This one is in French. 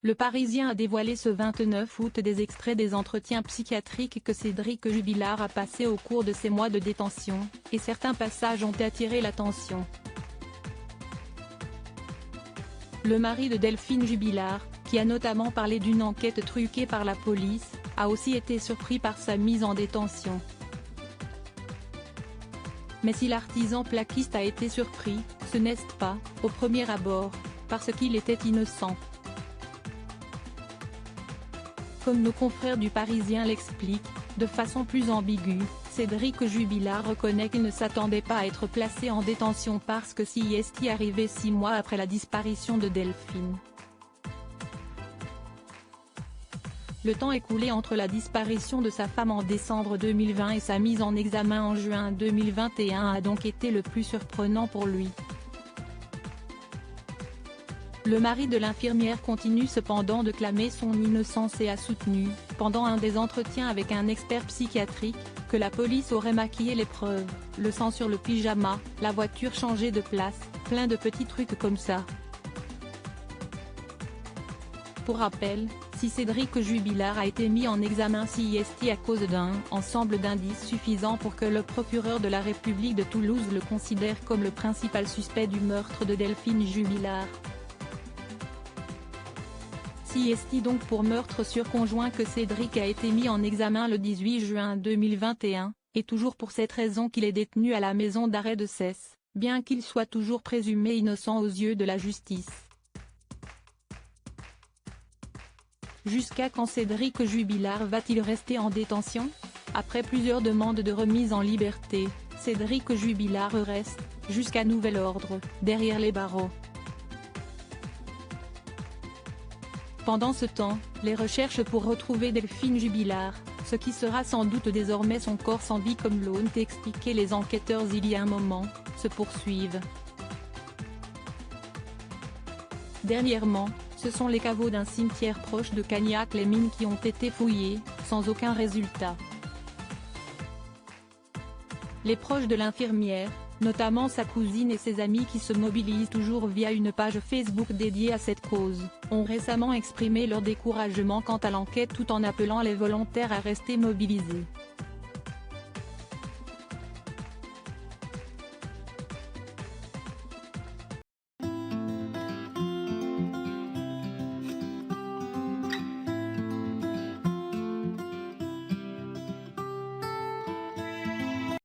Le Parisien a dévoilé ce 29 août des extraits des entretiens psychiatriques que Cédric Jubilard a passés au cours de ses mois de détention, et certains passages ont attiré l'attention. Le mari de Delphine Jubilard, qui a notamment parlé d'une enquête truquée par la police, a aussi été surpris par sa mise en détention. Mais si l'artisan plaquiste a été surpris, ce n'est pas, au premier abord, parce qu'il était innocent. Comme nos confrères du Parisien l'expliquent, de façon plus ambiguë, Cédric Jubilard reconnaît qu'il ne s'attendait pas à être placé en détention parce que s'y est arrivé 6 mois après la disparition de Delphine. Le temps écoulé entre la disparition de sa femme en décembre 2020 et sa mise en examen en juin 2021 a donc été le plus surprenant pour lui. Le mari de l'infirmière continue cependant de clamer son innocence et a soutenu, pendant un des entretiens avec un expert psychiatrique, que la police aurait maquillé les preuves, le sang sur le pyjama, la voiture changée de place, plein de petits trucs comme ça. Pour rappel, si Cédric Jubilard a été mis en examen c'est à cause d'un ensemble d'indices suffisants pour que le procureur de la République de Toulouse le considère comme le principal suspect du meurtre de Delphine Jubilard. C'est donc pour meurtre sur conjoint que Cédric a été mis en examen le 18 juin 2021, et toujours pour cette raison qu'il est détenu à la maison d'arrêt de Cesse, bien qu'il soit toujours présumé innocent aux yeux de la justice. Jusqu'à quand Cédric Jubilard va-t-il rester en détention? Après plusieurs demandes de remise en liberté, Cédric Jubilard reste, jusqu'à nouvel ordre, derrière les barreaux. Pendant ce temps, les recherches pour retrouver Delphine Jubilard, ce qui sera sans doute désormais son corps sans vie comme l'ont expliqué les enquêteurs il y a un moment, se poursuivent. Dernièrement, ce sont les caveaux d'un cimetière proche de Cagnac-les-Mines qui ont été fouillés, sans aucun résultat. Les proches de l'infirmière, notamment sa cousine et ses amis qui se mobilisent toujours via une page Facebook dédiée à cette cause, ont récemment exprimé leur découragement quant à l'enquête tout en appelant les volontaires à rester mobilisés.